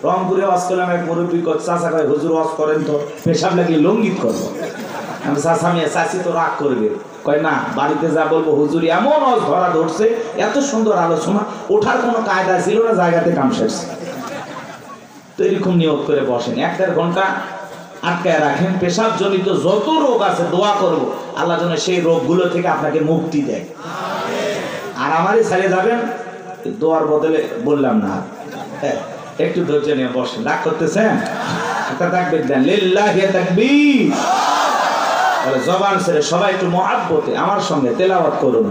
রংপুরে ওয়াজ করলাম, এক মুরব্বী চাচা কয় হুজুর ওয়াজ করেন তো, পেশাব লাগিয়ে লঙ্গিত করবো। আমি চাচা মেয়ে চাচি তো রাগ করবে, কয় না বাড়িতে যা বলবো হুজুর এমন ওয়াজ ধরা ধরছে, এত সুন্দর আলোচনা, ওঠার কোনো কায়দা ছিল না, জায়গাতে কাম শেষ। তো এরকম নিয়োগ করে বসেন, 1-1.5 ঘন্টা আটকায় রাখেন। পেশাব জনিত যত রোগ আছে দোয়া করবো আল্লাহ যেন সেই রোগগুলো থেকে আপনাকে মুক্তি দেয়। আর আমারই ছেড়ে যাবেন দোয়ার বদলে বললাম না। হ্যাঁ, একটু ধৈর্য নিয়ে বসেন, রাগ করতেছেন? একটা তাকবীর দেন, লিল্লাহি তাকবীর। তাহলে জবান ছেড়ে সবাই একটু মহাব্বতে আমার সঙ্গে তেলাওয়াত করুন।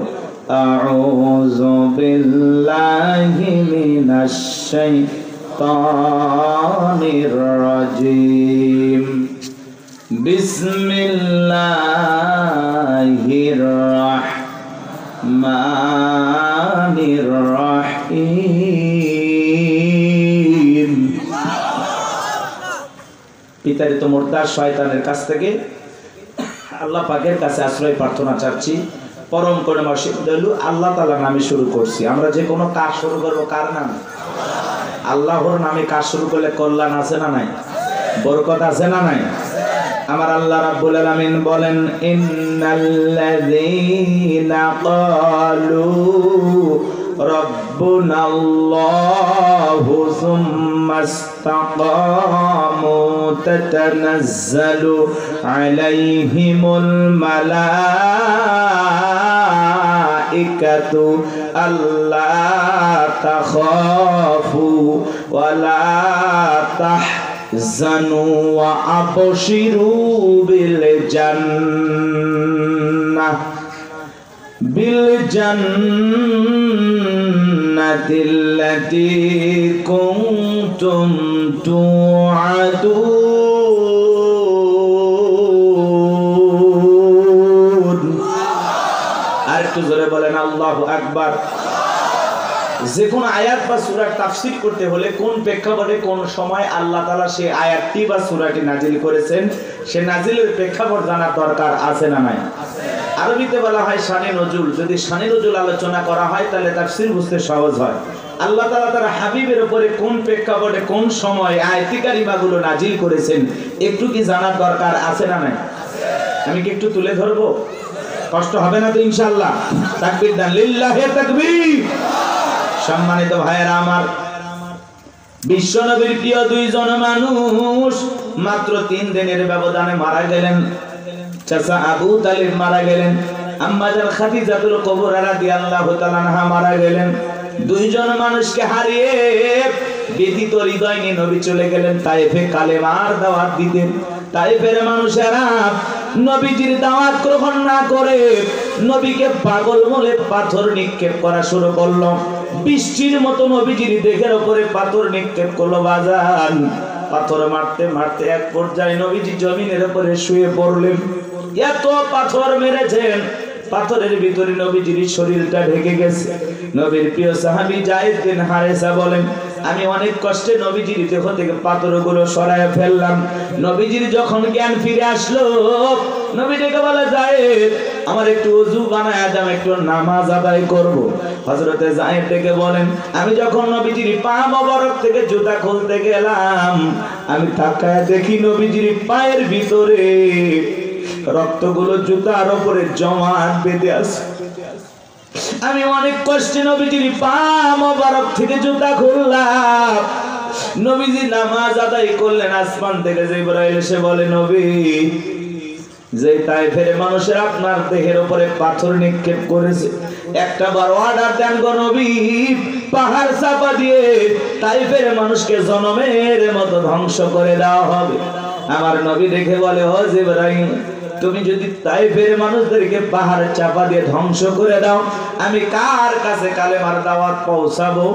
আউযু বিল্লাহি মিনাশ শাইতানির রাজিম। বিসমিল্লাহির রাহমানির রাহিম। পিতারিত মুর্দার শয়তানের কাছ থেকে আল্লাহ পাকের কাছে আশ্রয় প্রার্থনা চাচ্ছি। পরম করুণাময় দয়ালু আল্লাহ তাআলার নামে শুরু করছি। আমরা যে কোনো কাজ শুরু করবো কার নামে? আল্লাহর নামে কাজ শুরু করলে কল্যাণ আছে না নাই? বরকত আছে না নাই? আমার আল্লাহ রাব্বুল আলামিন বলেন, ইন্নাল্লাযীনা ক্বালু রাব্বুনাল্লাহু সুম্মা ইসতাকামু তাতানাজ্জালু আলাইহিমুল মালাইকাতু আল্লা তাখাফু ওয়া লা তাহজানু ওয়া আবশিরু বিল জান্নাতিল্লাতী কুনতুম তুআদুন। আর একটু জোরে বলেন আল্লাহু আকবার। যে কোনো আয়াত বা সূরার তাফসীর করতে হলে কোন প্রেক্ষাপটে কোন সময় আল্লাহ তাআলা সেই আয়াতটি বা সূরাটি নাজিল করেছেন, সে নাজিলের প্রেক্ষাপট জানার দরকার আছে না নাই? আরবিতে বলা হয় শানে নজুল। যদি শানে নজুল আলোচনা করা হয় তাহলে তাফসীর বুঝতে সহজ হয়। আল্লাহ তাআলা তার হাবিবের উপরে কোন প্রেক্ষাপটে কোন সময় আয়াতি কারিমাগুলো নাজিল করেছেন একটু কি জানার দরকার আছে না নাই? আমি কি একটু তুলে ধরবো? কষ্ট হবে না তো ইনশাআল্লাহ? তাকবীর দেন, লিল্লাহি তাকবীর। সম্মানিত ভাইয়েরা আমার, বিশ্বনবীর প্রিয় দুইজন মানুষ মাত্র 3 দিনের ব্যবধানে মারা গেলেন। চাচা আবু তালিব মারা গেলেন, আম্মা জান খাদিজাতুল কুবরা রাদিয়াল্লাহু তাআলা আনহা মারা গেলেন। দুইজন মানুষকে হারিয়ে ব্যথিত হৃদয় নিয়ে নবী চলে গেলেন তায়েফে কালেমার দাওয়াত দিতে। তায়েফের মানুষেরা নবীজির দাওয়াত গ্রহণ না করে নবীকে পাগল বলে পাথর নিক্ষেপ করা শুরু করলো। বৃষ্টির মতো নবীজির দেহের উপরে পাথর নিক্ষেপ করলো বাজান। পাথর মারতে মারতে এক পর্যায়ে নবীজি জমিনের উপরে শুয়ে পড়লেন। এত পাথর মেরেছেন, পাথরের ভিতরে নবীজির শরীরটা ঢেকে গেছে। নবীর প্রিয় সাহাবী যায়েদ বিন হারেসা বলেন, আমি অনেক কষ্টে নবীজির দেহ থেকে পাথরগুলো সরায় ফেললাম। নবীজির যখন জ্ঞান ফিরে আসলো, নবী ডেকে বলে, যায়েদ আমার একটু ওযু বানায় দাও, একটু নামাজ আদায় করব। হযরতে যায়েদ ডেকে বলেন, আমি যখন নবীজির পা মোবারক থেকে জুতা খুলতে গেলাম, আমি তাকায় দেখি নবীজির পায়ের ভিতরে রক্তগুলো জুতার উপরে জমাট বেঁধে আছে। আমি অনেক কষ্টে নবীজির পা মোবারক থেকে জুতা খুললাম। নবীজি নামাজ আদায় করলেন। আসমান থেকে জিবরাইল এসে বলে, নবী, যে তায়েফের মানুষের আপনার দেহের উপরে পাথর নিক্ষেপ করেছে, একটা বার অর্ডার দেন গো নবী, পাহাড় চাপা দিয়ে তায়েফের মানুষকে জনমের মতো ধ্বংস করে দেওয়া হবে। আমার নবী দেখে বলে, ও জিবরাইল, তুমি যদি তায়েফের মানুষদেরকে পাহাড় চাপা দিয়ে ধ্বংস করে দাও, আমি কার কাছে কালেমার দাওয়াত পৌঁছাবো?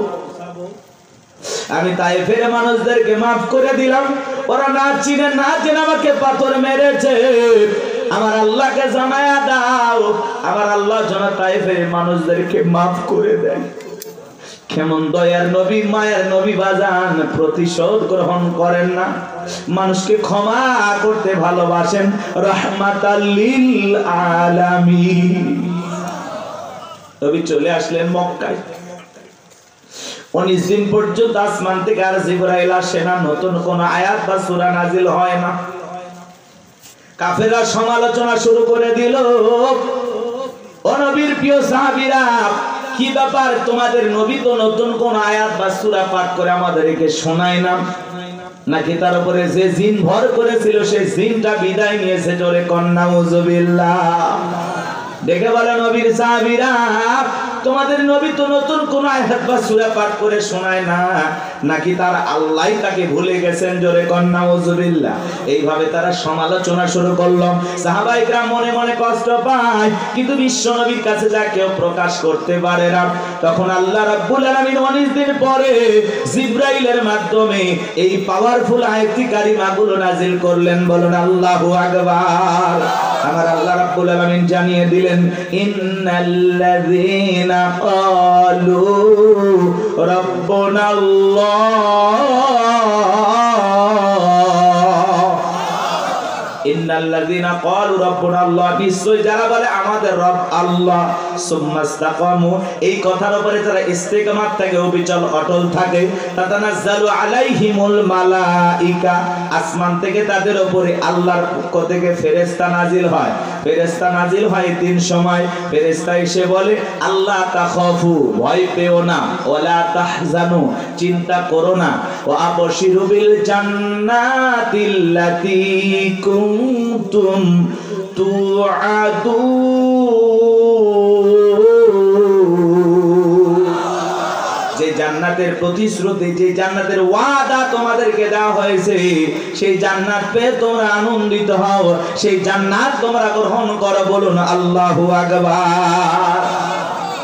আমি তায়েফের মানুষদেরকে মাফ করে দিলাম, ওরা না চিনে না জেনে আমাকে পাথর মেরেছে, আমার আল্লাহকে জানায়া দাও, আমার আল্লাহ যেন তায়েফের মানুষদেরকে মাফ করে দেয়। কেমন দয়ার নবী, মায়ের নবী বাজান, প্রতিশোধ গ্রহণ করেন না, মানুষকে ক্ষমা করতে ভালোবাসেন, রাহমাতাল লিল আলামিন। নবী চলে আসলেন মক্কায়। 19 দিন পর্যন্ত আসমান থেকে আর জিবরাইল আসে না, নতুন কোন আয়াত বা সূরা নাজিল হয় না। কাফেররা সমালোচনা শুরু করে দিল, ও নবীর প্রিয় সাহাবীরা, কি ব্যাপার, তোমাদের নবী তো নতুন কোন আয়াত বা সূরা পাঠ করে আমাদেরকে শোনায় না, নাকি তার উপরে যে জিন ভর করেছিল সেই জিনটা বিদায় নিয়েছে? জোরে কন্না নাউজুবিল্লাহ। দেখে বলে নবীর সাহাবীরা, তোমাদের নবী তো নতুন কোন আয়াত বা সূরা পাঠ করে শোনায় না, নাকি তার আল্লাহই তাকে ভুলে গেছেন? জোরে কন্না নাউজুবিল্লাহ। এইভাবে তারা সমালোচনা শুরু করলো। সাহাবায়ে কেরাম মনে মনে কষ্ট পায়, কিন্তু বিশ্ব নবীর কাছে যা কেউ প্রকাশ করতে পারে না। তখন আল্লাহ রাব্বুল আলামিন 19 দিন পরে জিবরাইলের মাধ্যমে এই পাওয়ারফুল আয়াতি কারিমাগুলো নাজিল করলেন। বলুন আল্লাহু আকবার। আমার আল্লাহ রাব্বুল আলামিন জানিয়ে দিলেন, ইন্নাল্লাযীনা ক্বালু রাব্বুনাল্লাহ, ইন্নাল্লাযীনা ক্বালু রাব্বুনাল্লাহ, নিশ্চয় যারা বলে আমাদের রব আল্লাহ, সুম্মাস্তাকামু, এই কথার উপরে যারা ইস্তিকামাত থাকে, অবিচল অটল থাকে, তাতানাজ্জালু আলাইহিমুল মালাইকা, আসমান থেকে তাদের উপরে আল্লাহর পক্ষ থেকে ফেরেশতা নাজিল হয়। ফেরেশতা নাজিল হয় 3 সময়। ফেরেশতা এসে বলে, আল্লাহ তাখাফু, ভয় পেও না, ওয়ালা তাহজানু, চিন্তা করো না, ওয়া আবশিরু বিল জান্নাতিল্লাতী কুনতুম তুআদুন, যে জান্নাতের প্রতিশ্রুতি, যে জান্নাতের ওয়াদা তোমাদেরকে দেওয়া হয়েছে, সেই জান্নাত পেয়ে তোমরা আনন্দিত হও, সেই জান্নাত তোমরা গ্রহণ করো। বলুন আল্লাহু আকবার।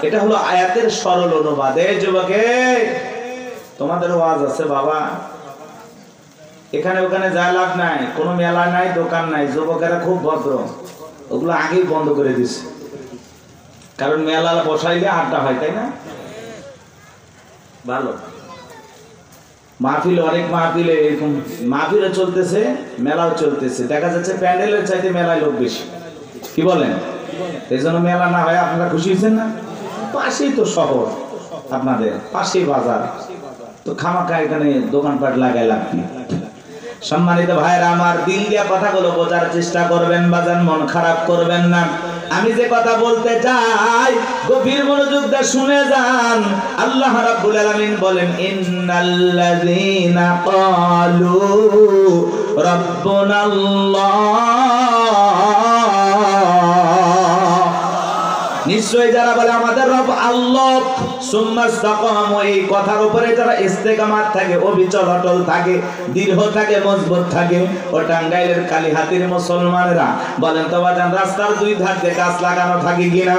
এটা হলো আয়াতের সরল অনুবাদ। এই যুবকে, তোমাদের ওয়াজ আছে বাবা, এখানে ওখানে যা লাভ নাই, কোনো মেলা নাই, দোকান নাই। যুবকেরা খুব ভদ্র, ওগুলো আগেই বন্ধ করে দিছে, কারণ মেলা বসাইলে আড্ডা হয়, তাই না? ভালো মাহফিল, অনেক মাহফিলে এরকম মাহফিলও চলতেছে, মেলাও চলতেছে, দেখা যাচ্ছে প্যান্ডেলের চাইতে মেলায় লোক বেশি। কি বলেন? এই জন্য মেলা না হয় আপনারা খুশি হয়েছেন না? পাশেই তো শহর, আপনাদের পাশেই বাজার, তো খামাখা এখানে দোকানপাট লাগায় লাভ কি? সম্মানিত ভাইরা আমার, দিল দিয়া কথাগুলো বোঝার চেষ্টা করবেন বাজান, মন খারাপ করবেন না। আমি যে কথা বলতে চাই, গভীর মনোযোগ দিয়ে শুনে যান। আল্লাহ রাব্বুল আলামিন বলেন, ইন্নাল্লাযীনা ক্বালু রাব্বুনাল্লাহ, নিশ্চয় যারা বলে আমাদের রব আল্লাহ, সুম্মাস্তাকামু, এই কথার উপরে যারা ইস্তেকামাত থাকে, অবিচল অটল থাকে, দৃঢ় থাকে, মজবুত থাকে। ও টাঙ্গাইলের কালীহাতির মুসলমানেরা বলেন তো বাজান, রাস্তার 2 ধার দিয়ে গাছ লাগানো থাকে কিনা?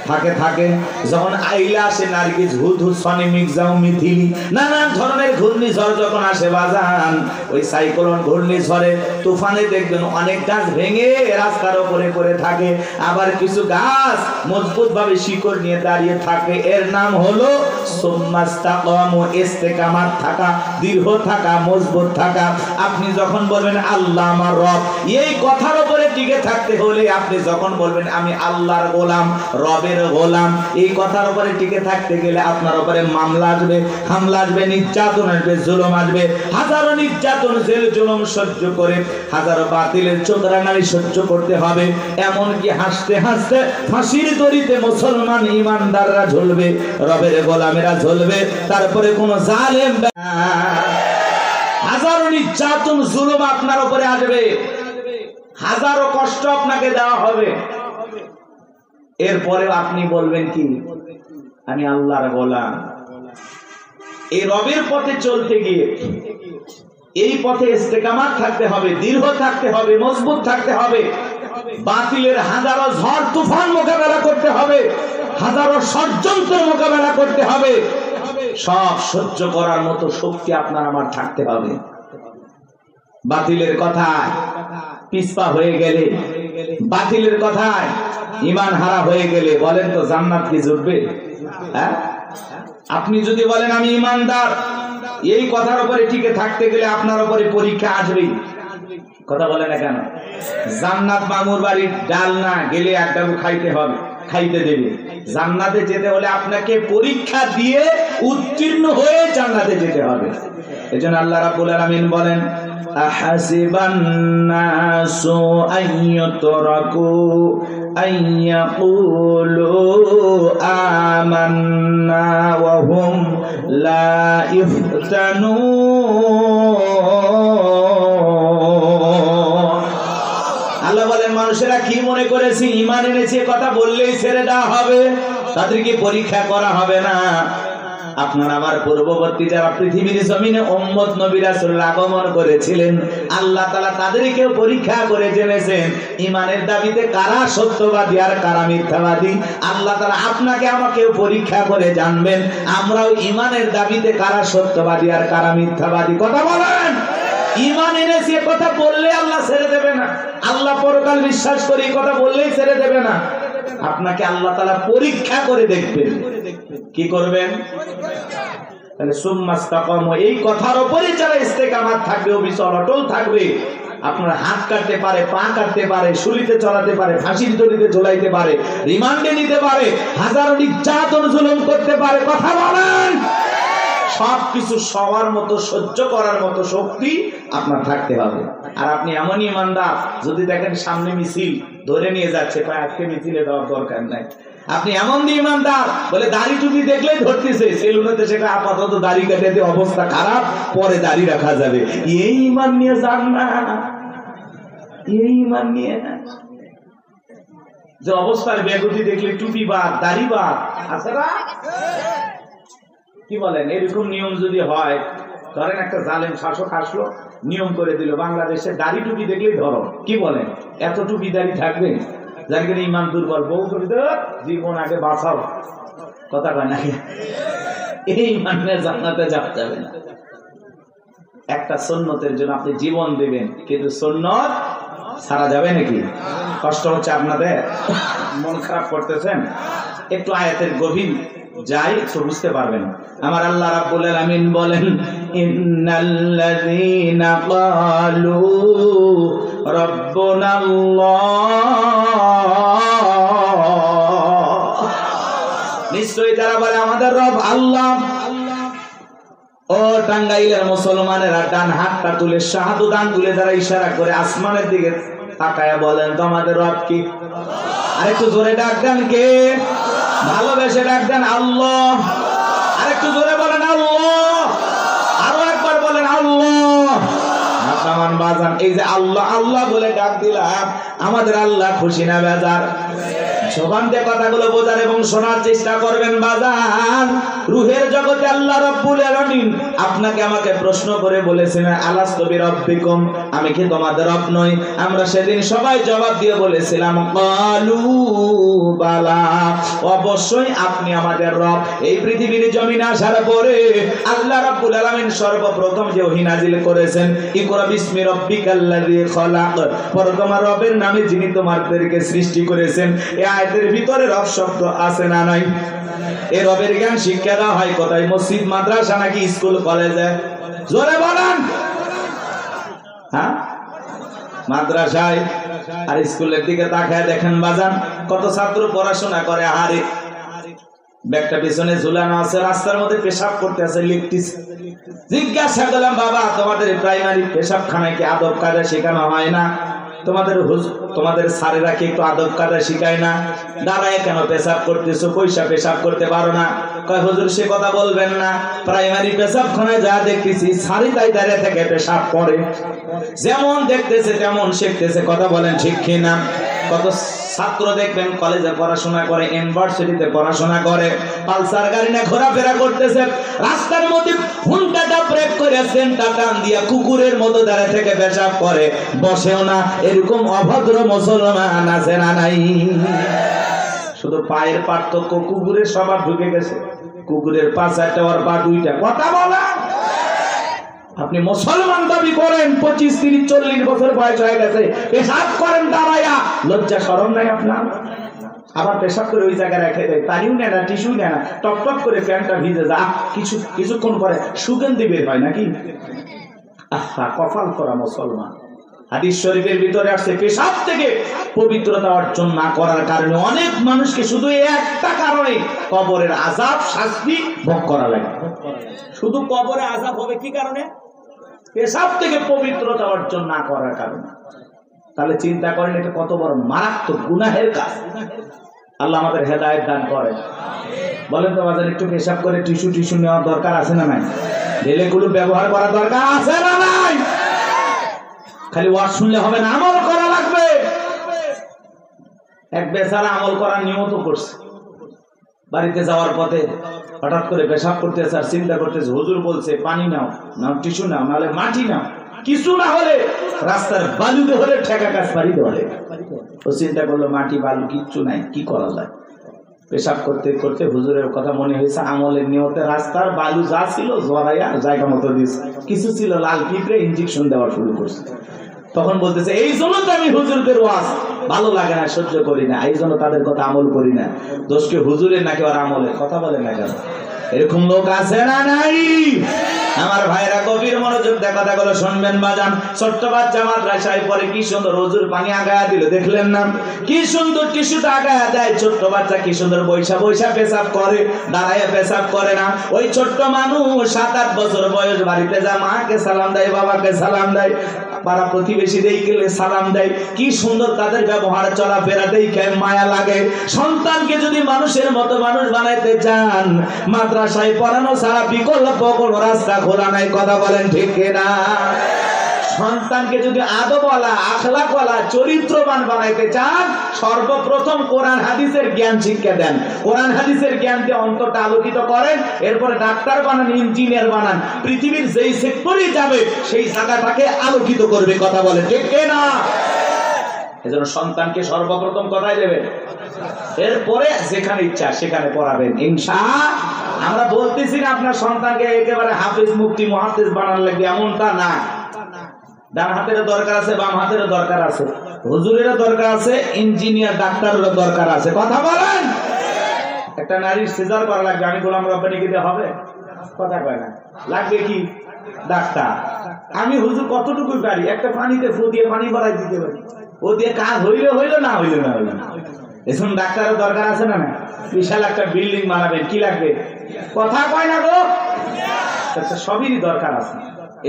থাকে থাকে। যখন আইলা আসে নার্গিস, হুদহুদ, সনি, মিগজাও, মিথিলি, নানান ধরনের ঘূর্ণিঝড় যখন আসে বাজান, ওই সাইক্লোন ঘূর্ণিঝড়ে তুফানে দেখবেন অনেক গাছ ভেঙে রাস্তার উপরে পড়ে থাকে, আবার কিছু গাছ মজবুত ভাবে শিকড় নিয়ে দাঁড়িয়ে থাকে। এর নাম হলো সুম্মাস্তাকামু, ইস্তেকামাত থাকা, দৃঢ় থাকা, মজবুত থাকা। আপনি যখন বলবেন আল্লাহ আমার রব, এই কথার উপরে টিকে থাকতে হলে আপনি যখন বলবেন আমি আল্লাহর গোলাম, রবের গোলাম, এই কথার উপরে টিকে থাকতে গেলে আপনার উপরে মামলা আসবে, হামলা আসবে, নির্যাতন আসবে, জুলুম আসবে। হাজারো নির্যাতন, জেল জুলুম সহ্য করে, হাজারো বাতিলের চোখরাঙানি সহ্য করতে হবে। এমনকি হাসতে হাসতে ফাঁসির দড়িতে মুসলমান ইমানদাররা ঝুলবে, রবের গোলামেরা ঝুলবে। তারপরে কোন জালেম, হাজারো নির্যাতন, জুলুম আপনার উপরে আসবে, হাজারো কষ্ট আপনাকে দেওয়া হবে। এরপরে আপনি বলবেন কি? আমি আল্লাহর গোলাম। এই রবের পথে চলতে গিয়ে এই পথে ইস্তেকামাত থাকতে হবে, দৃঢ় থাকতে হবে, মজবুত থাকতে হবে। বাতিলের হাজারো ঝড় তুফান মোকাবেলা করতে হবে, হাজারো ষড়যন্ত্র মোকাবেলা করতে হবে। সব সহ্য করার মতো শক্তি আপনার আমার থাকতে হবে। বাতিলের কথায় পিছপা হয়ে গেলে, বাতিলের কথায় ঈমান হারা হয়ে গেলে, বলেন তো জান্নাত কি জুটবে? হ্যাঁ, আপনি যদি বলেন আমি ঈমানদার, এই কথার উপরে টিকে থাকতে গেলে আপনার উপরে পরীক্ষা আসবেই। কথা বলে না কেন? জান্নাত মামুর বাড়ির ডাল না, গেলে এক ডাবু খাইতে হবে। খাইতে দেবে। জান্নাতে যেতে হলে আপনাকে পরীক্ষা দিয়ে উত্তীর্ণ হয়ে জান্নাতে যেতে হবে। এজন্য আল্লাহ রাব্বুল আলামিন বলেন, আহাসিবান নাসু আইয়ুতরাকু আইয়াকুলু আমান্না ওয়া হুম লা ইফতানুন। আল্লাহ বলেন, মানুষেরা কি মনে করেছে ঈমান এনেছে কথা বললেই ছেড়ে দেওয়া হবে, তাদেরকে পরীক্ষা করা হবে না। আপনার আমার পূর্ববর্তী যারা পৃথিবীর জমিনে উম্মত নবী রাসূল আগমন করেছিলেন, আল্লাহ তাআলা তাদেরকেও পরীক্ষা করে জেনেছেন ঈমানের দাবিতে কারা সত্যবাদী আর কারা মিথ্যাবাদী। আল্লাহ তাআলা আপনাকে আমাকেও পরীক্ষা করে জানবেন আমরাও ঈমানের দাবিতে কারা সত্যবাদী আর কারা মিথ্যাবাদী। কথা বলেন, ঈমান এনেছি কথা বললে আল্লাহ ছেড়ে দেবে না। আল্লাহ পরকাল বিশ্বাস করি কথা বললেই ছেড়ে দেবে না। আপনাকে আল্লাহ তাআলা পরীক্ষা করে দেখবেন। কি করবেন? তাহলে সুম্মাস্তাকামু, এই কথার উপরে যারা ইস্তেকামাত থাকবে, অবিচল অটল থাকবে, আপনার হাত কাটতে পারে, পা কাটতে পারে, শুলিতে চড়াতে পারে, ফাঁসির দড়িতে ঝোলাইতে পারে, রিমান্ডে নিতে পারে, হাজারো নির্যাতন জুলুম করতে পারে। কথা বলেন, সবকিছু সবার মতো সহ্য করার মতো শক্তি আপনার থাকতে হবে। আর আপনি এমন ইমানদার, যদি দেখেন সামনে মিছিল ধরে নিয়ে যাচ্ছে, আজকে মিছিলে দেওয়ার দরকার নাই। আপনি এমন ইমানদার, বলে দাড়ি টুপি দেখলেই ধরতেছে, সেলুনেতে সেটা আপাতত দাড়ি কাটাতে অবস্থা খারাপ, পরে দাড়ি রাখা যাবে, এই ইমান নিয়ে যান না। এই ইমান নিয়ে যে অবস্থার বেগতি দেখলে টুপি বাদ, দাড়ি বাদ, আছে না? কি বলেন? এরকম নিয়ম যদি হয়, ধরেন একটা জালেম শাসক আসলো, নিয়ম করে দিল বাংলাদেশে দাড়ি টুপি দেখলেই ধরো, কি বলেন? এত টুপি দাড়ি থাকবে? যার কিনা ইমান দুর্বল, বউ করে জীবন আগে বাঁচাও, কথা কয় না? এই মানে জান্নাতে যাবে না। একটা সুন্নতের জন্য আপনি জীবন দিবেন, কিন্তু সুন্নত ছাড়া যাবে নাকি? কষ্ট হচ্ছে আপনাদের, মন খারাপ করতেছেন, একটু আয়াতের গভীর যাই তো বুঝতে পারবেন। আমার আল্লাহ রাব্বুল আলামিন বলেন, ইন্নাল্লাযীনা ক্বালু রাব্বুনাল্লাহ, নিশ্চয়ই যারা বলে আমাদের রব আল্লাহ। ও টাঙ্গাইলের মুসলমানেরা, ডান হাতটা তুলে শাহাদু দান তুলে যারা ইশারা করে আসমানের দিকে তাকায়া বলেন, তোমাদের রব কি? আরেকটু জোরে ডাক দেন, কে? ভালোবেসে ডাক দেন, আল্লাহ। আরেকটু জোরে বলেন, আল্লাহ। আরো একবার বলেন, আল্লাহ। বাজান, এই যে আল্লাহ আল্লাহ বলে ডাক দিলাম, আমাদের আল্লাহ খুশি না বেজার? জবান দিয়ে কথাগুলো বোঝার এবং শোনার চেষ্টা করবেন বাজান। রুহের জগতে আল্লাহ রাব্বুল আলামিন আপনাকে আমাকে প্রশ্ন করে বলেছেন, আলাস্তু বিরাব্বিকুম, আমি কি তোমাদের রব নই? আমরা সেদিন সবাই জবাব দিয়ে বলেছিলাম, ক্বালু বালা, অবশ্যই আপনি আমাদের রব। এই পৃথিবীর জমিনে আসার পরে আল্লাহ রাব্বুল আলামিন সর্বপ্রথম যে ওহী নাজিল করেছেন, ইকরা বিসমি রাব্বিকাল্লাযী খলাক, পরে তোমার রবের নামে যিনি তোমাদেরকে সৃষ্টি করেছেন। এই আয়াতের ভিতরে রব শব্দ আছে না নাই? এই রবের জ্ঞান শিক্ষা দেওয়া হয় কোথায়? মসজিদ, মাদ্রাসা নাকি স্কুল কলেজে? জোরে বলেন। হ্যাঁ, মাদ্রাসায় আর স্কুলের দিকে তাকায় দেখেন বাজান, কত ছাত্র পড়াশোনা করে, হারে ব্যাগটা পিছনে ঝুলানো আছে, রাস্তার মধ্যে পেশাব করতে আছে, লিখতেছে। জিজ্ঞাসা করলাম, বাবা তোমাদের প্রাইমারি পেশাবখানায় কি আদব কায়দা শেখানো হয় না? তোমাদের স্যারেরা কি একটু আদব কায়দা শিখায় না? দাঁড়ায় কেন পেশাব করতেছো? পয়সা পেশাব করতে পারো না? কয় হুজুর সে কথা বলবেন না, প্রাইমারি পেশাবখানায় যা দেখতেছি সারি তাই দাঁড়িয়ে থেকে পেশাব করে, যেমন দেখতেছে তেমন শিখতেছে। কথা বলেন ঠিক কিনা? কত ছাত্র দেখবেন কলেজে পড়াশোনা করে, ইউনিভার্সিটিতে পড়াশোনা করে, পালসার গাড়ি নিয়ে ঘোরাফেরা করতেছে, রাস্তার মধ্যে হুন্ডাটা ব্রেক করে সেন্টার টান দিয়া কুকুরের মতো দাঁড়িয়ে থেকে পেশাব করে, বসেও না। এরকম অভদ্র মুসলমান আছে না নাই? শুধু পায়ের পার্থক্য, কুকুরের স্বভাব ঢুকে গেছে, কুকুরের পা চারটা আর পা দুইটা। কথা বলা, আপনি মুসলমান দাবি করেন, 25, 30, 40 বছর বয়স হয়ে গেছে, পেশাব করেন দাঁড়াইয়া, লজ্জা শরম নাই আপনার? আবার পেশাব করে ওই জায়গায় রেখে দেয়, পানিও নেয় না, টিস্যু নেয় না, টপ টপ করে প্যান্টটা ভিজে যা, কিছুক্ষণ পরে সুগন্ধি বের হয় নাকি? আহা, কপাল করা মুসলমান। হাদিস শরীফের ভিতরে আসছে পেশাব থেকে পবিত্রতা অর্জন না করার কারণে অনেক মানুষকে শুধু একটা কারণে কবরের আযাব শাস্তি ভোগ করা লাগে। শুধু কবরে আযাব হবে কি কারণে? পেশাব থেকে পবিত্রতা অর্জন না করার কারণে। তাহলে চিন্তা করেন এটা কত বড় মারাত্মক গুনাহের কাজ। আল্লাহ আমাদের হেদায়েত দান করেন। বলেন তো বাজার একটু পেশাব করে টিস্যু নেওয়ার দরকার আছে না নাই? ঢেলেগুলো ব্যবহার করার দরকার আছে না নাই? খালি ওয়াজ শুনলে হবে না, আমল করা লাগবে। এক বেচারা আমল করার নিয়ত করছে, বাড়িতে যাওয়ার পথে হঠাৎ করে পেশাব করতেছে আর চিন্তা করতেছে হুজুর বলছে পানি নাও, নাও টিস্যু নাও, নাহলে মাটি নাও, কিছু না হলে রাস্তার বালুতে হলে ঠেকা কাজ পারিতে হলে। ও চিন্তা করলো মাটি বালু কিচ্ছু নাই, কি করা যায়? পেশাব করতে করতে হুজুরের কথা মনে হয়েছে, আমলের নিয়তে রাস্তার বালু যা ছিল জড়াইয়া জায়গা মতো দিয়েছে, কিছু ছিল লাল পিঁপড়ে, ইঞ্জেকশন দেওয়া শুরু করছে। তখন বলতেছে এই জন্য তো আমি হুজুরদের ওয়াজ ভালো লাগে না, সহ্য করি না, এই জন্য তাদের কথা আমল করি না। দোষকে হুজুরের নাকি আর আমলের কথা বলে না কেন? এরকম লোক আছে না নাই? আমার ভাইরা গভীর মনোযোগ দিয়ে কথাগুলো শুনবেন বাজান। ছোট্ট বাচ্চা মাদ্রাসায় পরে কি সুন্দর হুজুর পানি আগায়া দিল, দেখলেন না? কি সুন্দর টিস্যুটা আগায়া দেয়। ছোট্ট বাচ্চা কি সুন্দর বৈশা বৈশা পেশাব করে, দাঁড়ায় পেশাব করে না। ওই ছোট্ট মানুষ 7-8 বছর বয়স বাড়িতে যা মাকে সালাম দেয়, বাবাকে সালাম দেয়, পাড়া প্রতিবেশী দেখলে সালাম দেয়। কি সুন্দর তাদের ব্যবহার চলাফেরা দেখে মায়া লাগে। সন্তানকে যদি মানুষের মতো মানুষ বানাইতে চান, মাদ্রাসায় পড়ানো ছাড়া বিকল্প কোনো রাস্তা খোলা নাই। কথা বলেন ঠিক কিনা? সন্তানকে যদি আদবওয়ালা, আখলাকওয়ালা, চরিত্রবান বানাইতে চান, সর্বপ্রথম কোরআন হাদিসের জ্ঞান শিক্ষা দেন। কোরআন হাদিসের জ্ঞান দিয়ে অন্তরটা আলোকিত করেন। এরপরে ডাক্তার বানান, ইঞ্জিনিয়ার বানান, পৃথিবীর যেই সেক্টরে যাবে সেই জায়গাটাকে আলোকিত করবে। কথা বলে ঠিক কিনা? এজন্য সন্তানকে সর্বপ্রথম কথাই দেবেন, এরপরে যেখানে ইচ্ছা সেখানে পড়াবেন ইনশাআল্লাহ। আমরা বলতেছি না আপনার সন্তানকে একেবারে হাফেজ, মুফতি, মুহাদ্দিস বানানো লাগবে, এমনটা না। ডান হাতেরও দরকার আছে, বাম হাতেরও দরকার আছে, হুজুরেরও দরকার আছে, ইঞ্জিনিয়ার ডাক্তারেরও দরকার আছে। কথা বলেন। একটা নারীর সিজার করা লাগবে, আমি গোলাম রব্বানি দিতে হবে? কথা কয় না। লাগবে কি? ডাক্তার। আমি হুজুর কতটুকু পারি, একটা পানিতে ফু দিয়ে পানি ভরাই দিতে পারি, ও দিয়ে কাজ হইলে হইলো, না হইলো না হইলো। এখন ডাক্তারের দরকার আছে না না? বিশাল একটা বিল্ডিং বানাবেন, কি লাগবে? কথা কয় না গো? সবই দরকার আছে।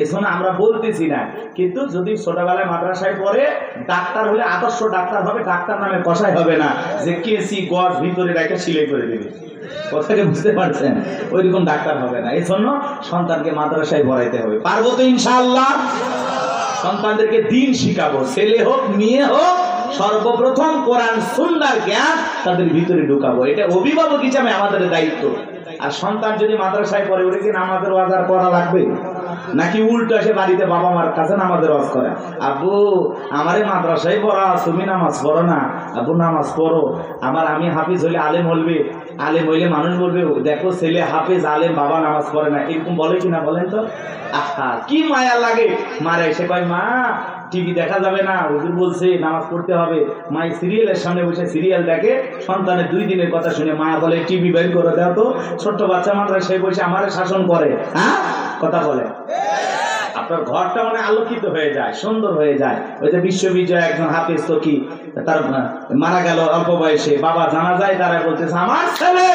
এজন্য আমরা বলতেছি না, কিন্তু যদি ছোটবেলায় মাদ্রাসায় পড়ে ডাক্তার হলে আদর্শ ডাক্তার হবে, ডাক্তার নামে কষাই হবে না যে কেসি গজ ভিতরে রেখে সিলাই করে দেবে। কথাকে বুঝতে পারছেন? ওইরকম ডাক্তার হবে না। এই জন্য সন্তানকে মাদ্রাসায় পড়াইতে হবে। পারবো তো ইনশাআল্লাহ? সন্তানদেরকে দিন শিখাবো, ছেলে হোক মেয়ে হোক, সর্বপ্রথম কোরআন সুন্নাহর জ্ঞান তাদের ভিতরে ঢুকাবো। এটা অভিভাবক হিসাবে আমাদের দায়িত্ব। আর সন্তান যদি মাদ্রাসায় পড়ে, ওটা কি নামাজের ওয়াজ আর করা লাগবে? নাকি উল্টো এসে বাড়িতে বাবা মার কাছে নামাজের ওয়াজ করে, আব্বু আমারে মাদ্রাসায় পড়া, তুমি নামাজ পড়ো না? আব্বু নামাজ পড়ো, আমি হাফিজ হইলে আলেম বলবে, আলেম হইলে মানুষ বলবে দেখো ছেলে হাফিজ আলেম, বাবা নামাজ পড়ে না। এরকম বলে কিনা বলেন তো? আহা কি মায়া লাগে। মারা এসে কয় মা টিভি দেখা যাবে না, হুজুর বলছে নামাজ পড়তে হবে। মাই সিরিয়ালের সামনে বসে সিরিয়াল দেখে, সন্তানের 2 দিনের কথা শুনে মা বলে টিভি বের করে দাও তো। ছোট্ট বাচ্চা মাদ্রাসায় বসে আমারে শাসন করে। হ্যাঁ কথা বলে। আপনার ঘরটা মানে আলোকিত হয়ে যায়, সুন্দর হয়ে যায়। ওই যে বিশ্ববিজয় একজন হাফেজ তো কি তার মারা গেল অল্প বয়সে, বাবা জানা যায়, তারা বলতেছে আমার ছেলে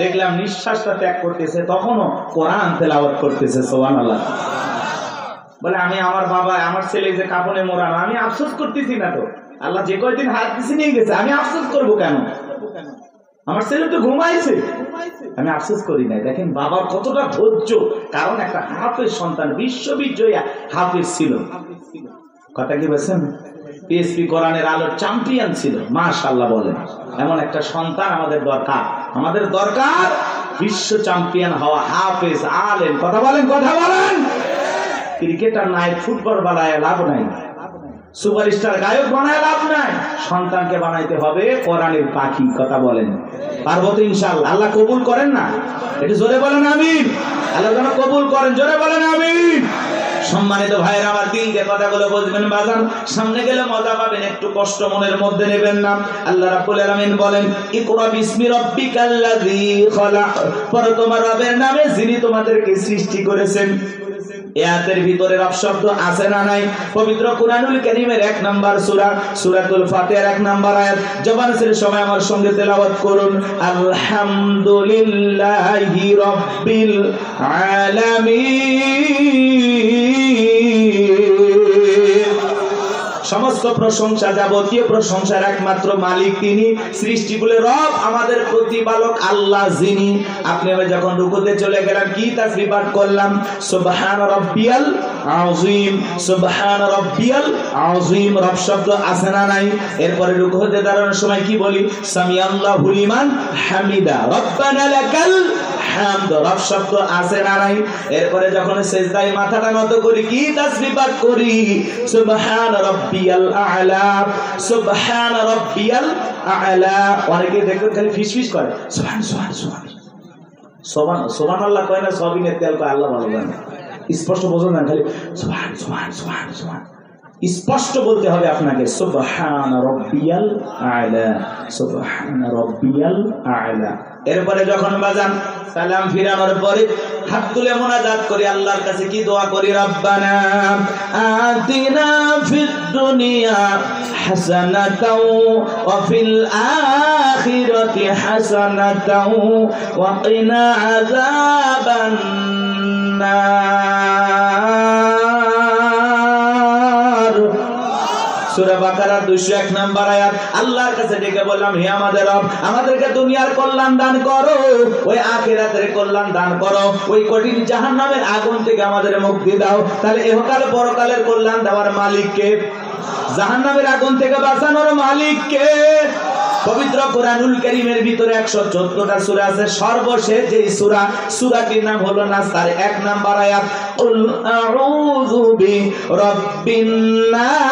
দেখলাম নিঃশ্বাসটা ত্যাগ করতেছে, তখনও কোরআন তেলাওয়াত করতেছে। সুবহানাল্লাহ। বলে আমি আমার বাবা আমার ছেলে যে কাফনে মোড়ানো, আমি আফসোস করতেছি না তো, আল্লাহ যে কয়দিন হাত দিছে নিয়ে গেছে, আমি আফসোস করবো কেন? আমার ছেলে তো ঘুমাইছে, আমি আফসোস করি নাই। দেখেন বাবার কতটা ধৈর্য, কারণ একটা হাফেজ সন্তান, বিশ্ববিজয়ী হাফেজ ছিল। কথা কি বলছেন? পিএসপি কোরআনের আলোর চ্যাম্পিয়ন ছিল। মাশাআল্লাহ বলেন। এমন একটা সন্তান আমাদের দরকার। আমাদের দরকার বিশ্ব চ্যাম্পিয়ন হওয়া হাফেজ আলেম। কথা বলেন, কথা বলেন। ক্রিকেটার নাই, ফুটবল বানায় লাভ নাই, সুপারস্টার গায়ক বানায় লাভ নাই। সন্তানকে বানাইতে হবে কোরআনের পাখি। কথা বলেন। পারবো তো ইনশাআল্লাহ? আল্লাহ কবুল করেন না? একটু জোরে বলেন আমিন। আল্লাহ যেন কবুল করেন, জোরে বলেন আমিন। সম্মানিত ভাইয়েরা আমার দিল দিয়ে কথাগুলো বুঝবেন বাজান। সামনে গেলে মজা পাবেন, একটু কষ্ট মনের মধ্যে নেবেন না। আল্লাহ রাব্বুল আলামিন বলেন ইকরা বিসমি রাব্বিকাল্লাযী খলাক, পড়ো তোমার রবের নামে যিনি তোমাদেরকে সৃষ্টি করেছেন। আয়াতের ভিতরে রব শব্দ আছে না নাই? পবিত্র কুরআনুল কারীমের 1 নাম্বার সূরা সূরাতুল ফাতিহার 1 নাম্বার আয়াত জবান ছেড়ে সবাই আমার সঙ্গে তেলাওয়াত করুন। আলহামদুলিল্লাহি রাব্বিল আলামিন। সমস্ত প্রশংসা, যাবতীয় প্রশংসার একমাত্র মালিক তিনি, সৃষ্টিকুলের রব, আমাদের প্রতিপালক আল্লাহ যিনি। আপনি আমি যখন রুকুতে চলে গেলাম কি তাসবিহ পাঠ করলাম? সুবহান রাব্বিয়াল আযীম, সুবহান রাব্বিয়াল আযীম। রব শব্দ আছে না নাই? এরপরে রুকু হতে দাঁড়ানোর সময় কি বলি? সামিআল্লাহু লিমান হামিদা, রব্বানা লাকাল হামদ। রব শব্দ আছে না নাই? এরপরে যখন সিজদায় মাথাটা নত করি কি তাসবিহ পাঠ করি? সুবহান রাব্বিয়াল আ'লা, সুবহান রাব্বিয়াল আ'লা। অনেকে দেখো খালি ফিসফিস করে সুবহান সুবহান সুবহান সুবহান সুবহানাল্লাহ কয় না, সবিনের তেল কয়, আল্লাহ ভালো জানে। স্পষ্ট বোঝেন না, খালি সুবহান সুবহান সুবহান সুবহান। স্পষ্ট বলতে হবে আপনাকে সুবহান রাব্বিয়াল আ'লা, সুবহান রাব্বিয়াল আ'লা। এরপরে যখন বাজান সালাম ফিরানোর পরে হাত তুলে মুনাজাত করি, আল্লাহর কাছে কি দোয়া করি? রব্বানা আতিনা ফিদ দুনিয়া হাসানাতাও ওয়া ফিল আখিরাতি হাসানাতাও ওয়া কিনা আযাবান নার। সূরা বাকারা 201 নাম্বার আয়াত। আল্লাহর কাছে ডেকে বললাম, হে আমাদের রব, আমাদেরকে দুনিয়ার কল্যাণ দান করো, ওই আখিরাতের কল্যাণ দান করো, ওই কঠিন জাহান্নামের আগুন থেকে আমাদের মুক্তি দাও। তাহলে ইহকাল পরকালের কল্যাণ দেওয়ার মালিক কে? জাহান্নামের আগুন থেকে বাঁচানোর মালিক কে? পবিত্র কুরআনুল কারীমের ভিতরে 114টা সূরা আছে। সর্বশেষ যে সূরাটির নাম হলো নাস, তার 1 নাম্বার আয়াত কুল আউযু বিরাব্বিন নাস।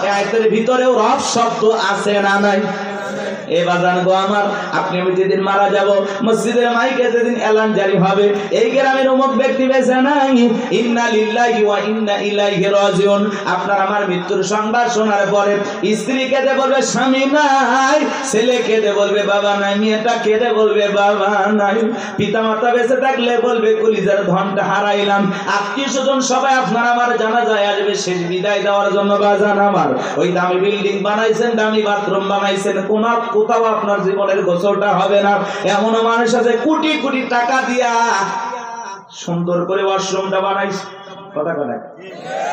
এই আয়াতের ভিতরেও রব শব্দ আছে না নাই? এ বাজান গো আমার, আপনি আমি যেদিন মারা যাব, মসজিদের মাইকে যেদিন এলান জারি হবে, এই গ্রামের অমুক ব্যক্তি বেঁচে নাই, ইন্না লিল্লাহি ওয়া ইন্না ইলাইহি রাজিউন। আপনার আমার মৃত্যুর সংবাদ শোনার পরে স্ত্রী কেঁদে বলবে স্বামী নাই, ছেলে কেঁদে বলবে বাবা নাই, মেয়েটা কেঁদে বলবে বাবা নাই, পিতা মাতা বেঁচে থাকলে বলবে কলিজার ধনটা হারাইলাম। আত্মীয় স্বজন সবাই আপনার আমার জানাজায় আসবে শেষ বিদায় দেওয়ার জন্য। বাজান আমার, ওই দামি বিল্ডিং বানাইছেন, দামি বাথরুম বানাইছেন, কোথাও আপনার জীবনের গোসলটা হবে না। এমন মানুষ আছে কোটি কোটি টাকা দিয়া সুন্দর করে ওয়াশরুমটা বানাইছে, কথা কথা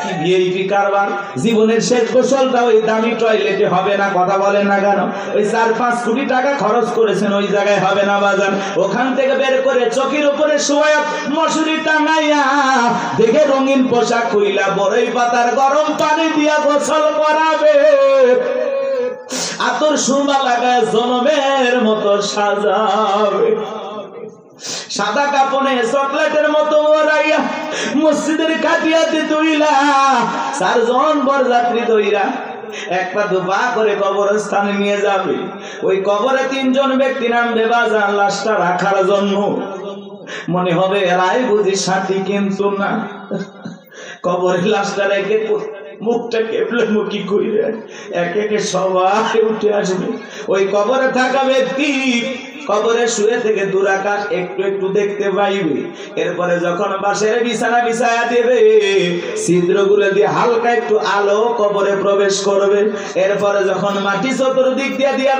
কি ভিআইপি কারবার। জীবনের শেষ গোসলটা ওই দামি টয়লেটে হবে না, কথা বলেন না কেন? ওই 4-5 কোটি টাকা খরচ করেছেন, ওই জায়গায় হবে না বাজান। ওখান থেকে বের করে চকির উপরে শোয়া মশুরি টাঙাইয়া দেখে রঙিন পোশাক কইলা বড়ই পাতার গরম পানি দিয়া গোসল করাবে, আতর সুরমা লাগায় জনমের মতো সাজাবে, সাদা কাপড়ে চকলেটের মতো ওরাইয়া মসজিদের কাটিয়াতে তুইলা 4 জন বরযাত্রী দইরা একটা দুপা করে কবরস্থানে নিয়ে যাবে। ওই কবরে 3 জন ব্যক্তি নামবে বাজান লাশটা রাখার জন্য। মনে হবে এরাই বুঝি সাথী, কিন্তু না, কবরের লাশটা রেখে মুখটা কেবলে মুখি কইরে এক একে সবাই উঠে আসবে। ওই কবরে থাকা ব্যক্তি কবরে শুয়ে থেকে দুরাকাশ একটু একটু দেখতে পাইবে। এরপরে যখন বাসের বিছানা বিছায়া দেবে, ছিদ্রগুলো দিয়ে হালকা একটু আলো কবরে প্রবেশ করবে। এরপরে যখন মাটি চতুর্দিক দিয়ে দিয়া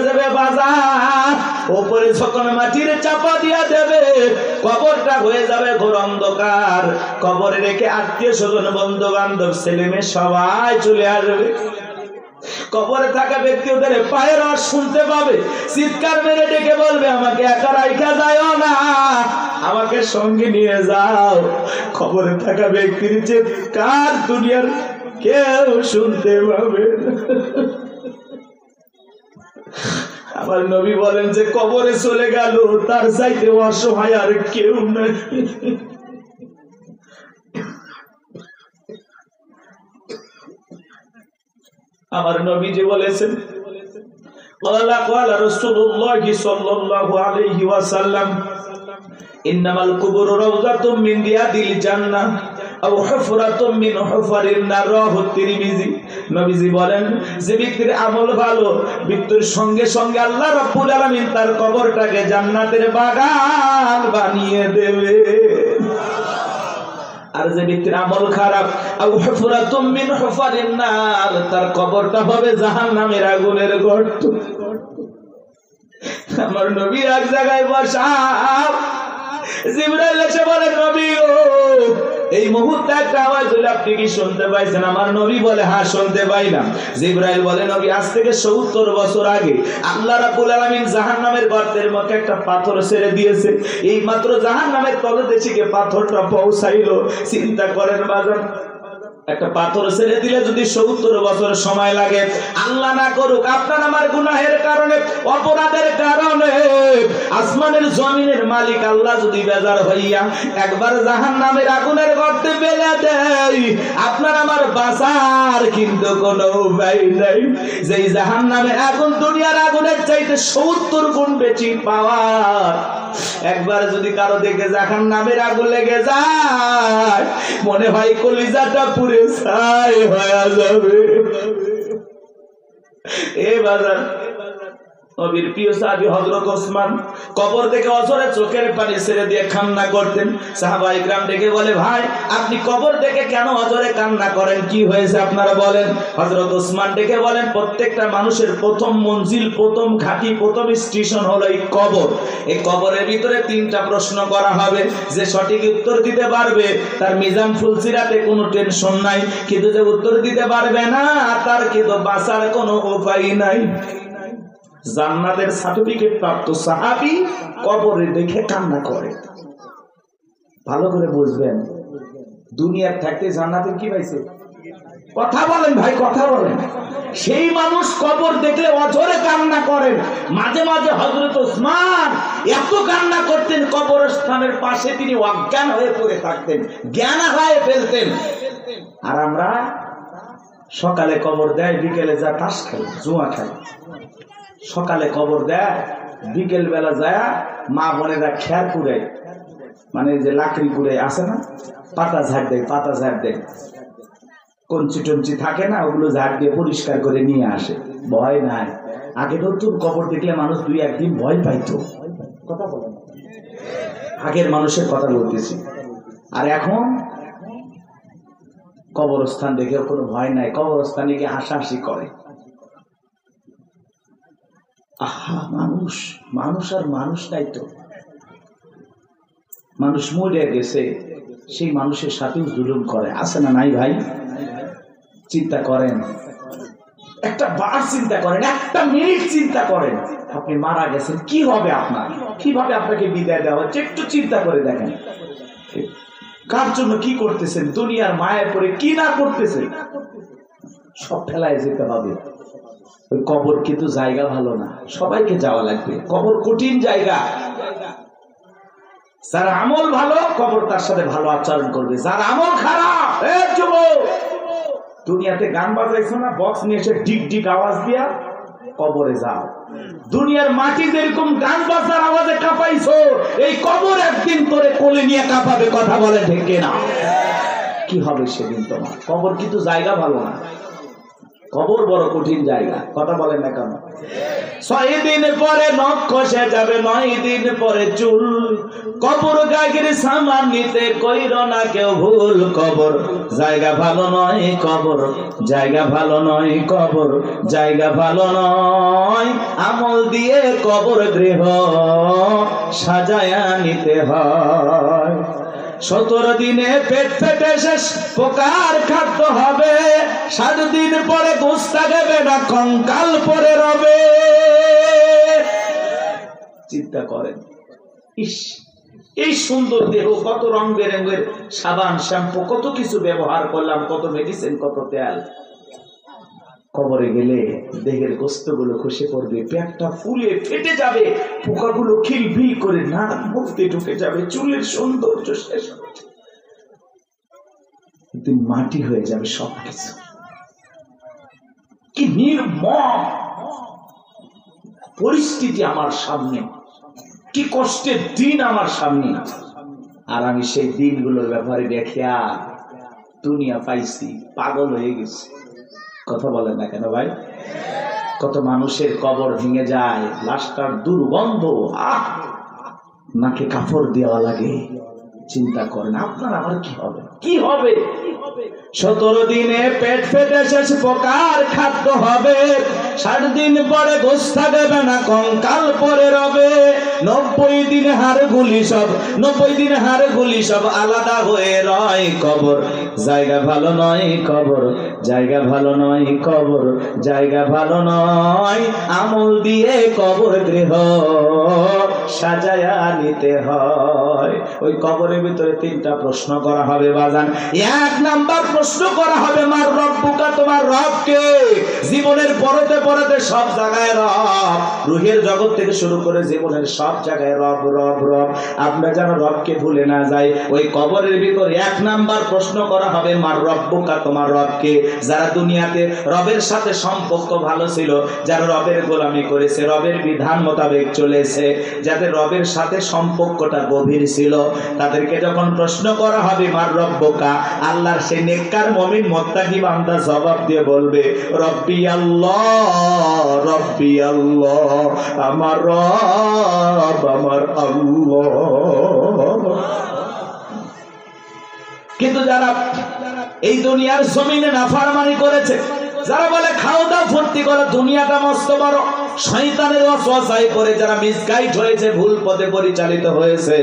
যাবে বাজার, উপরে যখন মাটির চাপা দিয়া দেবে, কবরটা হয়ে যাবে ঘোর অন্ধকার। কবরে রেখে আত্মীয় স্বজন বন্ধু বান্ধব ছেলে মেয়ে সবাই চলে আসবে। কবরে থাকা ব্যক্তি ওদের পায়ের আওয়াজ শুনতে পাবে, চিৎকার মেরে ডেকে বলবে আমাকে একা রাইখা যাও না, আমাকে সঙ্গে নিয়ে যাও। কবরে থাকা ব্যক্তির চিৎকার দুনিয়ার কেউ শুনতে পাবে না। আমার নবী বলেন যে কবরে চলে গেল তার চাইতে অসহায় আর কেউ নাই। আমার নবীজি বলেছেন, ক্বালা রাসূলুল্লাহ সাল্লাল্লাহু আলাইহি ওয়াসাল্লাম, ইন্নামাল কুবুরু রাওযাতুম মিন রিয়াদিল জান্নাহ আও হুফরাতুম মিন হুফারিন নার। রাহু তিরমিজি। নবীজি বলেন যে ব্যক্তির আমল ভালো, মৃত্যুর সঙ্গে সঙ্গে আল্লাহ রাব্বুল আলামিন তার কবরটাকে জান্নাতের বাগান বানিয়ে দেবে। আর যে ব্যক্তির আমল খারাপ, আও হুফরাতুম মিন হুফারিন নার, তার কবরটা হবে জাহান্নামের আগুনের গর্ত। আমার নবী এক জায়গায় বসা, জিবরাইল এসে বলে নবী ও, এই মুহূর্তে একটা আওয়াজ হলো, আপনি কি শুনতে পাইছেন? আমার নবী বলে হ্যাঁ শুনতে পাইলাম। জিবরাইল বলে নবী আজ থেকে 70 বছর আগে আল্লাহ রাব্বুল আলামিন জাহান্নামের গর্তের মুখে একটা পাথর ছেড়ে দিয়েছে, এই মাত্র জাহান্নামের তলদেশে পাথরটা পৌঁছাইলো। চিন্তা করেন বাজার, একটা পাথর ছেড়ে দিলে যদি 70 বছর সময় লাগে, আল্লাহ না করুক আপনার আমার গুনাহের কারণে, অপরাধের কারণে আসমানের জমিনের মালিক আল্লাহ যদি বেজার হইয়া একবার জাহান্নামের আগুনের গর্তে ফেলে দেয়, আপনার আমার বাঁচার কিন্তু কোনো উপায় নাই। যেই জাহান্নামের আগুন দুনিয়ার আগুনের চাইতে 70 গুণ বেশি পাওয়ার, একবার যদি কারো দেখে জাহান্নামের আগুন লেগে যায়, মনে হয় কলিজাটা পুরে ছাই হয়ে যাবে। এ বাজার, নবীর প্রিয় সাহাবী হযরত ওসমান কবর থেকে অঝরে চোখের পানি ছেড়ে দিয়ে কান্না করতেন। সাহাবায়ে কেরাম ডেকে বলে ভাই আপনি কবর দেখে কেন অঝরে কান্না করেন, কি হয়েছে আপনারা বলেন? হযরত ওসমান ডেকে বলেন প্রত্যেকটা মানুষের প্রথম মঞ্জিল, প্রথম ঘাঁটি, প্রথম স্টেশন হলো এই কবর। এই কবরের ভিতরে 3টা প্রশ্ন করা হবে, যে সঠিক উত্তর দিতে পারবে তার মিজান ফুলসিরাতে কোনো টেনশন নাই, কিন্তু যে উত্তর দিতে পারবে না তার কিন্তু বাঁচার কোনো উপায় নাই। জান্নাতের সার্টিফিকেট প্রাপ্ত সাহাবী কবরে দেখে কান্না করে। ভালো করে বুঝবেন, দুনিয়ার থাকতে জান্নাতের কি পাইছে? কথা বলেন ভাই, কথা বলেন। সেই মানুষ কবর দেখলে অঝরে কান্না করেন। মাঝে মাঝে হযরত ওসমান এত কান্না করতেন, কবরস্থানের পাশে তিনি অজ্ঞান হয়ে পড়ে থাকতেন, জ্ঞান হারিয়ে ফেলতেন। আর আমরা সকালে কবর দেয়, বিকেলে যা তাস খাই, জুয়া খাই। সকালে কবর দেয়, বিকেল বেলা যায় মা বোনেরা খেয়ার পুড়ে, মানে যে লাকড়ি পুড়ে আসে না, পাতা ঝাড় দেয়, পাতা ঝাড় দেয়, কঞ্চি টঞ্চি থাকে না, ওগুলো ঝাড় দিয়ে পরিষ্কার করে নিয়ে আসে। ভয় নাই। আগে নতুন কবর দেখলে মানুষ 2-1 দিন ভয় পাইতো। কথা বলেন, আগের মানুষের কথা বলতেছি। আর এখন কবরস্থান দেখে কোনো ভয় নাই, কবরস্থানে গিয়ে হাসাহাসি করে। আহা, মানুষ মানুষ আর মানুষ নাই তো। মানুষ মরে গেছে, সেই মানুষের সাথেও জুলুম করে, আছে না নাই ভাই? চিন্তা করেন, একটা বার চিন্তা করেন, একটা মিনিট চিন্তা করেন, আপনি মারা গেছেন, কি হবে আপনার? কিভাবে আপনাকে বিদায় দেওয়া হচ্ছে? একটু চিন্তা করে দেখেন, কার জন্য কি করতেছেন, দুনিয়ার মায়ের পরে কি না করতেছেন, সব ফেলায় যেতে হবে। ওই কবর কিন্তু জায়গা ভালো না, সবাইকে যাওয়া লাগবে। কবর কঠিন জায়গা। যার আমল ভালো, কবর তার সাথে ভালো আচরণ করবে। যার আমল খারাপ, দুনিয়াতে গান বাজাইছো না, বক্স নিয়ে এসে ডিক ডিক আওয়াজ দিয়া কবরে যাও। দুনিয়ার মাটি যেরকম গান বাজার আওয়াজে কাঁপাইছো, এই কবর একদিন করে কোলে নিয়ে কাঁপাবে। কথা বলে ঠিক না? কি হবে সেদিন তোমার? কবর কিন্তু জায়গা ভালো না, কবর বড় কঠিন জায়গা। কথা বলেন না কেন? 6 দিন পরে নখ খসে যাবে, 9 দিন পরে চুল। কবর গাগির সামান নিতে কইর না কেউ ভুল। কবর জায়গা ভালো নয়, কবর জায়গা ভালো নয়, কবর জায়গা ভালো নয়। আমল দিয়ে কবর গৃহ সাজায়া নিতে হয়। 17 দিনে পেট ফেটে শেষ পোকার খাদ্য হবে। 7 দিন পরে গোস্তা দেবে না, কঙ্কাল পরে রবে। চিন্তা করেন, ইস, এই সুন্দর দেহ, কত রং বেরঙের সাবান, শ্যাম্পু, কত কিছু ব্যবহার করলাম, কত মেডিসিন, কত তেল। কবরে গেলে দেহের গোস্তগুলো খসে পড়বে, পেটটা ফুলে ফেটে যাবে, পোকাগুলো খিলবিল করে নাক মুখে ঢুকে যাবে, চুলের সৌন্দর্য শেষ হবে, মাটি হয়ে যাবে সবকিছু। কি নির্মম পরিস্থিতি আমার সামনে, কি কষ্টের দিন আমার সামনে। আর আমি সেই দিনগুলোর ব্যাপারে দেখিয়া দুনিয়া পাইছি, পাগল হয়ে গেছে। কথা বলেন না কেন ভাই? কত মানুষের কবর ভেঙে যায়, লাশটার দুর্গন্ধ, নাকে কাপড় দেওয়া লাগে। চিন্তা করেন আপনার আমার কি হবে, কি হবে? 17 দিনে পেট ফেটে শেষ প্রকার খাদ্য হবে, 60 দিন পরে গোস্তা দেবে না, কঙ্কাল পরে রবে। 90 দিন হাড়গুলি সব, 90 দিন হাড়গুলি সব আলাদা হয়ে রয়। কবর জায়গা ভালো নয়, কবর জায়গা ভালো নয়, কবর জায়গা ভালো নয়। আমল দিয়ে কবর গৃহ সাজায়া নিতে হয়। ওই কবরের ভিতরে 3টা প্রশ্ন করা হবে বাজান। 1 নাম্বার প্রশ্ন করা হবে মার রব্বুকা, তোমার রব কে? জীবনের পরতে পরতে সব জায়গায় রব, রুহের জগৎ থেকে শুরু করে জীবনের সব জায়গায় রব রব রব। আমরা যেন রবকে ভুলে না যাই। ওই কবরের ভিতরে 1 নাম্বার প্রশ্ন করা হবে মার রব্বুকা, তোমার রব কে? যারা দুনিয়াতে রবের সাথে সম্পর্ক ভালো ছিল, যারা রবের গোলামি করেছে, রবের বিধান মোতাবেক চলেছে, যাদের রবের সাথে সম্পর্কটা গভীর ছিল, তাদেরকে যখন প্রশ্ন করা হবে মার রব্বুকা, আল্লাহর সেই নেককার মুমিন মুত্তাকি বান্দা জবাব দিয়ে বলবে রব্বি আল্লাহ, রব্বি আল্লাহ, আমার রব আমার আল্লাহ। কিন্তু যারা এই দুনিয়ার জমিনে নাফরমানি করেছে, যারা বলে খাও দাও ফুর্তি করো, দুনিয়াটা মস্ত বড়, শয়তানের ওয়াসওয়াসায় পড়ে যারা মিসগাইড হয়েছে, ভুল পথে পরিচালিত হয়েছে,